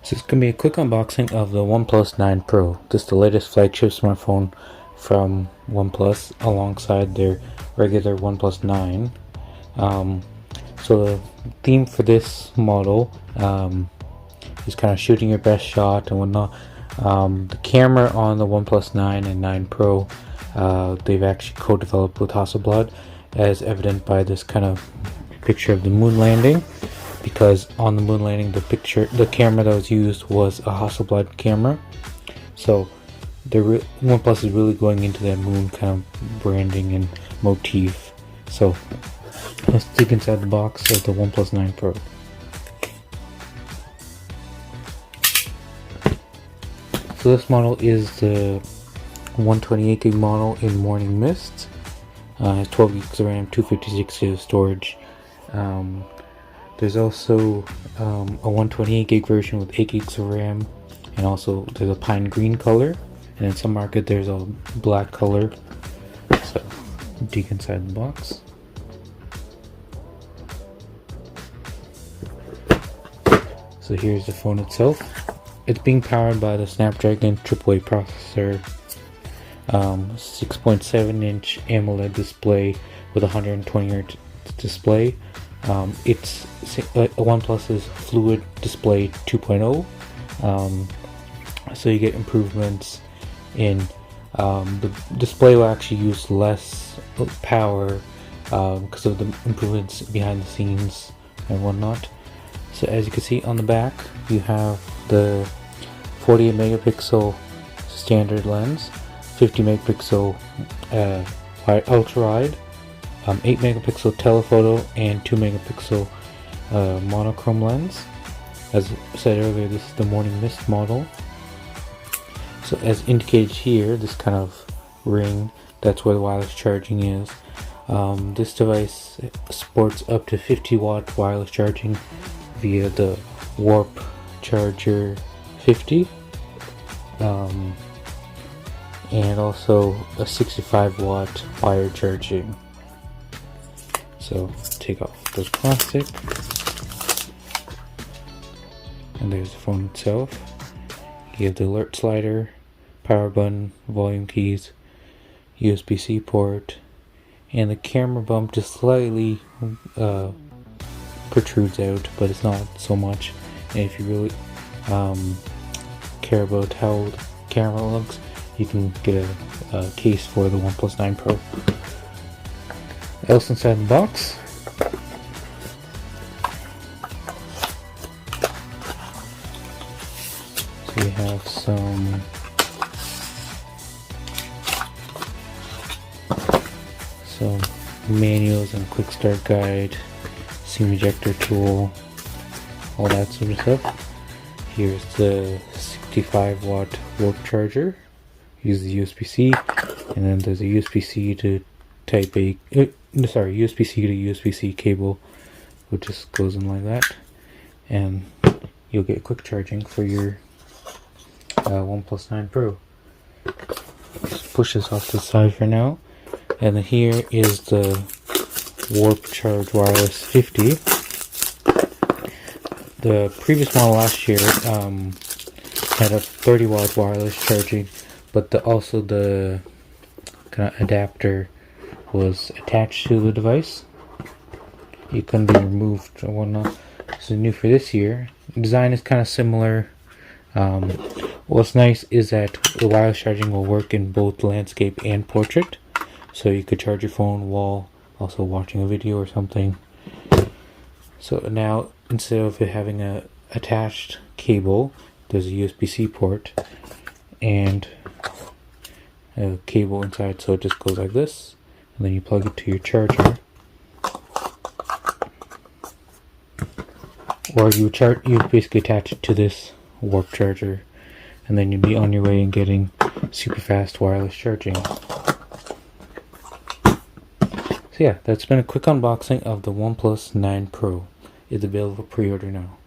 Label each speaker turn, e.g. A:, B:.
A: So it's going to be a quick unboxing of the OnePlus 9 Pro. This is the latest flagship smartphone from OnePlus alongside their regular OnePlus 9. So the theme for this model is kind of shooting your best shot and whatnot. The camera on the OnePlus 9 and 9 Pro, they've actually co-developed with Hasselblad, as evident by this kind of picture of the moon landing. Because on the moon landing, the camera that was used was a Hasselblad camera. So OnePlus is really going into that moon kind of branding and motif. So let's dig inside the box of the OnePlus 9 Pro. So this model is the 128 gig model in Morning Mist. Has 12 gigs of RAM, 256 gigs of storage. There's also a 128 gig version with 8 gigs of RAM, and also there's a pine green color, and in some market there's a black color. So dig inside the box. So here's the phone itself. It's being powered by the Snapdragon AAA processor, 6.7-inch AMOLED display with 120Hz display. It's OnePlus's Fluid Display 2.0, so you get improvements in the display will actually use less power because of the improvements behind the scenes and whatnot. So as you can see on the back, you have the 48 megapixel standard lens, 50 megapixel ultra wide, 8 megapixel telephoto, and 2 megapixel monochrome lens. As I said earlier, this is the Morning Mist model. So as indicated here, this kind of ring, that's where the wireless charging is. This device supports up to 50 watt wireless charging via the Warp Charger 50, and also a 65 watt wire charging. So take off this plastic, and there's the phone itself. You have the alert slider, power button, volume keys, USB-C port, and the camera bump just slightly protrudes out, but it's not so much. And if you really care about how the camera looks, you can get a case for the OnePlus 9 Pro. Else inside the box, so you have some manuals and quick start guide, SIM ejector tool, all that sort of stuff. Here's the 65 watt Warp charger. Use the USB-C, and then there's a USB-C to Type A. USB-C to USB-C cable, which just goes in like that, and you'll get quick charging for your OnePlus 9 Pro. Just push this off to the side for now, and then here is the Warp Charge Wireless 50. The previous model last year had a 30 watt wireless charging, but also the kind of adapter was attached to the device. It couldn't be removed or whatnot. So new for this year, the design is kind of similar. What's nice is that the wireless charging will work in both landscape and portrait, so you could charge your phone while also watching a video or something. So now, instead of it having a attached cable, there's a USB-C port and a cable inside, so it just goes like this, and then you plug it to your charger, or you basically attach it to this Warp charger, and then you'll be on your way and getting super fast wireless charging. So yeah, that's been a quick unboxing of the OnePlus 9 Pro. It's available for pre-order now.